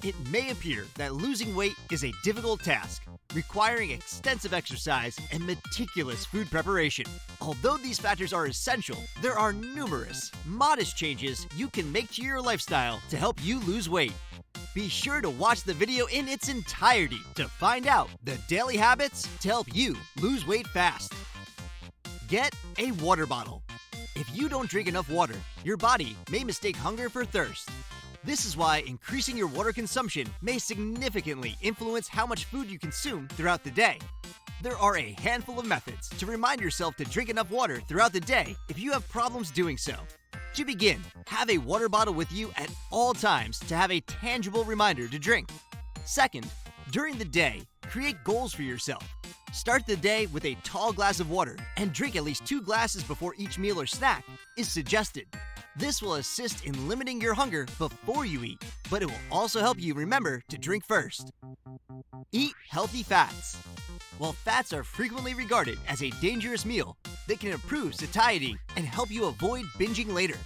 It may appear that losing weight is a difficult task, requiring extensive exercise and meticulous food preparation. Although these factors are essential, there are numerous, modest changes you can make to your lifestyle to help you lose weight. Be sure to watch the video in its entirety to find out the daily habits to help you lose weight fast. Get a water bottle. If you don't drink enough water, your body may mistake hunger for thirst. This is why increasing your water consumption may significantly influence how much food you consume throughout the day. There are a handful of methods to remind yourself to drink enough water throughout the day if you have problems doing so. To begin, have a water bottle with you at all times to have a tangible reminder to drink. Second, during the day, create goals for yourself. Start the day with a tall glass of water and drink at least 2 glasses before each meal or snack is suggested. This will assist in limiting your hunger before you eat, but it will also help you remember to drink first. Eat healthy fats. While fats are frequently regarded as a dangerous meal, they can improve satiety and help you avoid binging later.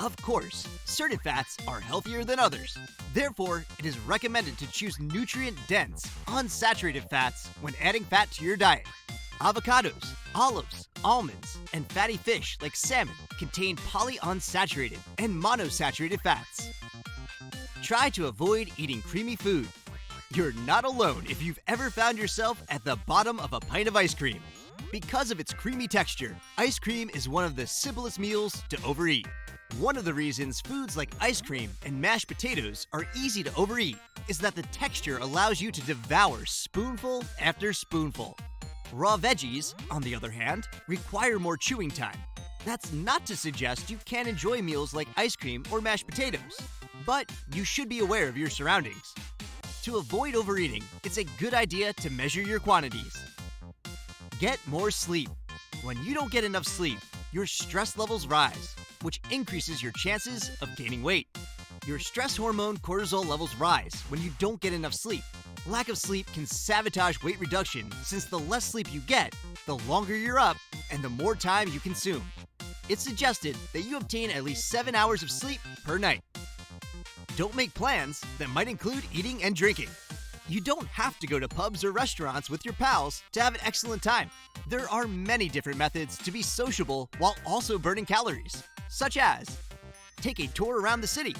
Of course, certain fats are healthier than others. Therefore, it is recommended to choose nutrient-dense, unsaturated fats when adding fat to your diet. Avocados, olives, almonds, and fatty fish like salmon contain polyunsaturated and monounsaturated fats. Try to avoid eating creamy food. You're not alone if you've ever found yourself at the bottom of a pint of ice cream. Because of its creamy texture, ice cream is one of the simplest meals to overeat. One of the reasons foods like ice cream and mashed potatoes are easy to overeat is that the texture allows you to devour spoonful after spoonful. Raw veggies, on the other hand, require more chewing time. That's not to suggest you can't enjoy meals like ice cream or mashed potatoes, but you should be aware of your surroundings. To avoid overeating, it's a good idea to measure your quantities. Get more sleep. When you don't get enough sleep, your stress levels rise, which increases your chances of gaining weight. Your stress hormone cortisol levels rise when you don't get enough sleep. Lack of sleep can sabotage weight reduction since the less sleep you get, the longer you're up, and the more time you consume. It's suggested that you obtain at least 7 hours of sleep per night. Don't make plans that might include eating and drinking. You don't have to go to pubs or restaurants with your pals to have an excellent time. There are many different methods to be sociable while also burning calories, such as take a tour around the city.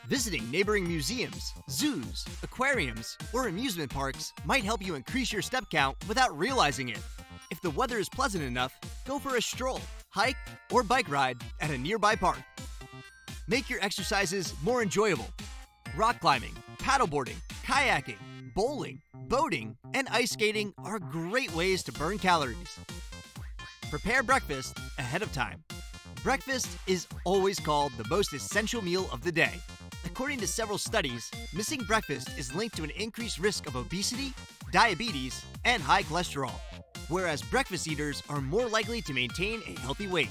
Visiting neighboring museums, zoos, aquariums, or amusement parks might help you increase your step count without realizing it. If the weather is pleasant enough, go for a stroll, hike, or bike ride at a nearby park. Make your exercises more enjoyable. Rock climbing, paddleboarding, kayaking, bowling, boating, and ice skating are great ways to burn calories. Prepare breakfast ahead of time. Breakfast is always called the most essential meal of the day. According to several studies, missing breakfast is linked to an increased risk of obesity, diabetes, and high cholesterol, whereas breakfast eaters are more likely to maintain a healthy weight.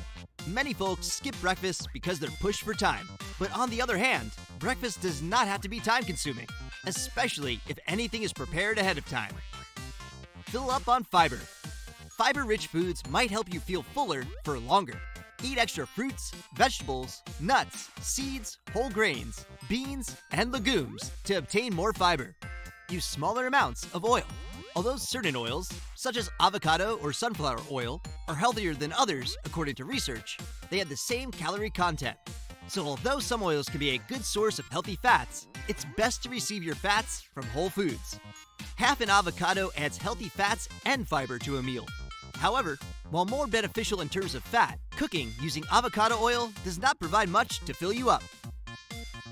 Many folks skip breakfast because they're pushed for time, but on the other hand, breakfast does not have to be time-consuming, especially if anything is prepared ahead of time. Fill up on fiber. Fiber-rich foods might help you feel fuller for longer. Eat extra fruits, vegetables, nuts, seeds, whole grains, beans, and legumes to obtain more fiber. Use smaller amounts of oil. Although certain oils, such as avocado or sunflower oil, are healthier than others according to research, they have the same calorie content. So although some oils can be a good source of healthy fats, it's best to receive your fats from whole foods. Half an avocado adds healthy fats and fiber to a meal. However, while more beneficial in terms of fat, cooking using avocado oil does not provide much to fill you up.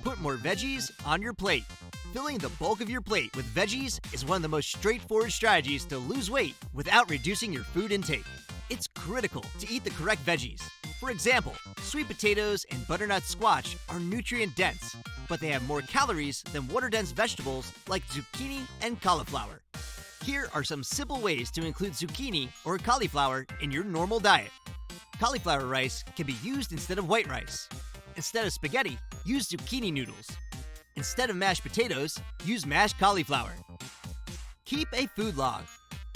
Put more veggies on your plate. Filling the bulk of your plate with veggies is one of the most straightforward strategies to lose weight without reducing your food intake. It's critical to eat the correct veggies. For example, sweet potatoes and butternut squash are nutrient-dense, but they have more calories than water-dense vegetables like zucchini and cauliflower. Here are some simple ways to include zucchini or cauliflower in your normal diet. Cauliflower rice can be used instead of white rice. Instead of spaghetti, use zucchini noodles. Instead of mashed potatoes, use mashed cauliflower. Keep a food log.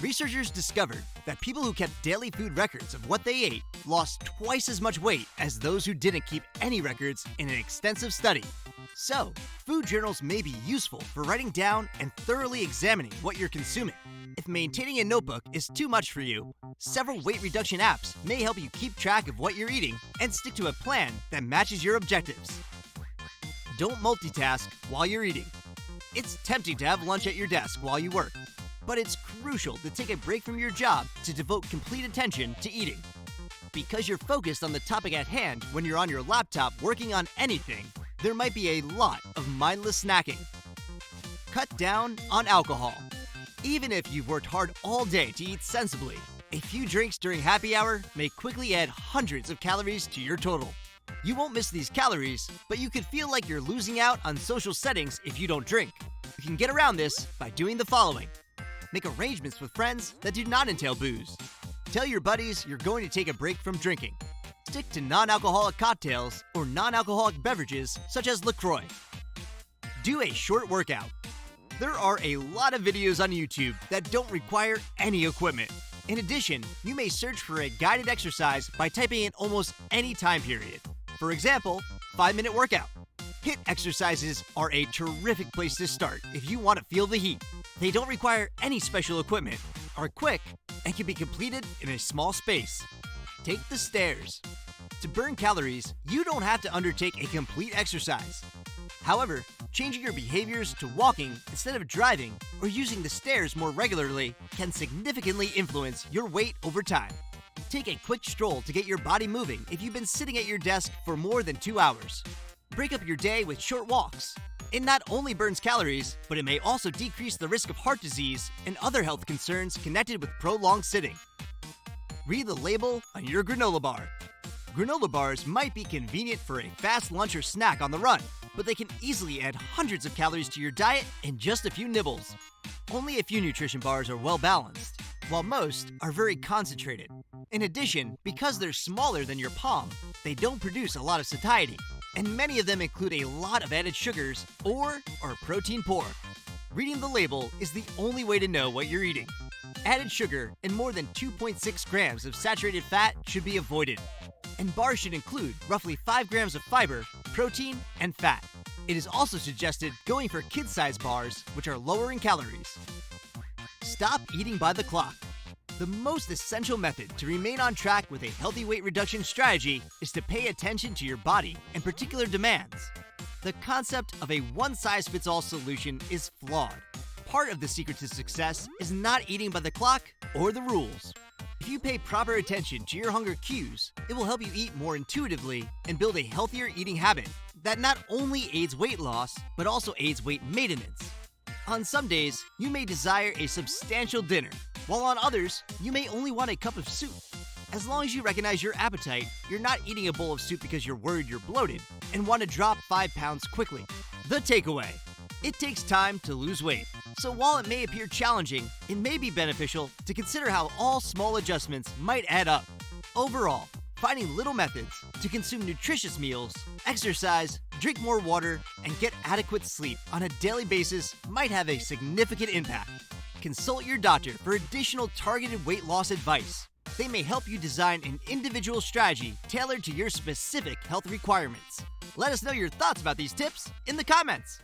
Researchers discovered that people who kept daily food records of what they ate lost twice as much weight as those who didn't keep any records in an extensive study. So, food journals may be useful for writing down and thoroughly examining what you're consuming. If maintaining a notebook is too much for you, several weight reduction apps may help you keep track of what you're eating and stick to a plan that matches your objectives. Don't multitask while you're eating. It's tempting to have lunch at your desk while you work, but it's crucial to take a break from your job to devote complete attention to eating. Because you're focused on the topic at hand when you're on your laptop working on anything, there might be a lot of mindless snacking. Cut down on alcohol. Even if you've worked hard all day to eat sensibly, a few drinks during happy hour may quickly add hundreds of calories to your total. You won't miss these calories, but you could feel like you're losing out on social settings if you don't drink. You can get around this by doing the following. Make arrangements with friends that do not entail booze. Tell your buddies you're going to take a break from drinking. Stick to non-alcoholic cocktails or non-alcoholic beverages such as LaCroix. Do a short workout. There are a lot of videos on YouTube that don't require any equipment. In addition, you may search for a guided exercise by typing in almost any time period. For example, 5-minute workout. HIIT exercises are a terrific place to start if you want to feel the heat. They don't require any special equipment, are quick, and can be completed in a small space. Take the stairs. To burn calories, you don't have to undertake a complete exercise. However, changing your behaviors to walking instead of driving or using the stairs more regularly can significantly influence your weight over time. Take a quick stroll to get your body moving if you've been sitting at your desk for more than 2 hours. Break up your day with short walks. It not only burns calories, but it may also decrease the risk of heart disease and other health concerns connected with prolonged sitting. Read the label on your granola bar. Granola bars might be convenient for a fast lunch or snack on the run, but they can easily add hundreds of calories to your diet in just a few nibbles. Only a few nutrition bars are well balanced, while most are very concentrated. In addition, because they're smaller than your palm, they don't produce a lot of satiety, and many of them include a lot of added sugars or are protein poor. Reading the label is the only way to know what you're eating. Added sugar and more than 2.6 grams of saturated fat should be avoided. And bars should include roughly 5 grams of fiber, protein, and fat. It is also suggested going for kid-sized bars, which are lower in calories. Stop eating by the clock. The most essential method to remain on track with a healthy weight reduction strategy is to pay attention to your body and particular demands. The concept of a one-size-fits-all solution is flawed. Part of the secret to success is not eating by the clock or the rules. If you pay proper attention to your hunger cues, it will help you eat more intuitively and build a healthier eating habit that not only aids weight loss, but also aids weight maintenance. On some days, you may desire a substantial dinner, while on others, you may only want a cup of soup. As long as you recognize your appetite, you're not eating a bowl of soup because you're worried you're bloated and want to drop 5 pounds quickly. The takeaway: it takes time to lose weight. So while it may appear challenging, it may be beneficial to consider how all small adjustments might add up. Overall, finding little methods to consume nutritious meals, exercise, drink more water, and get adequate sleep on a daily basis might have a significant impact. Consult your doctor for additional targeted weight loss advice. They may help you design an individual strategy tailored to your specific health requirements. Let us know your thoughts about these tips in the comments.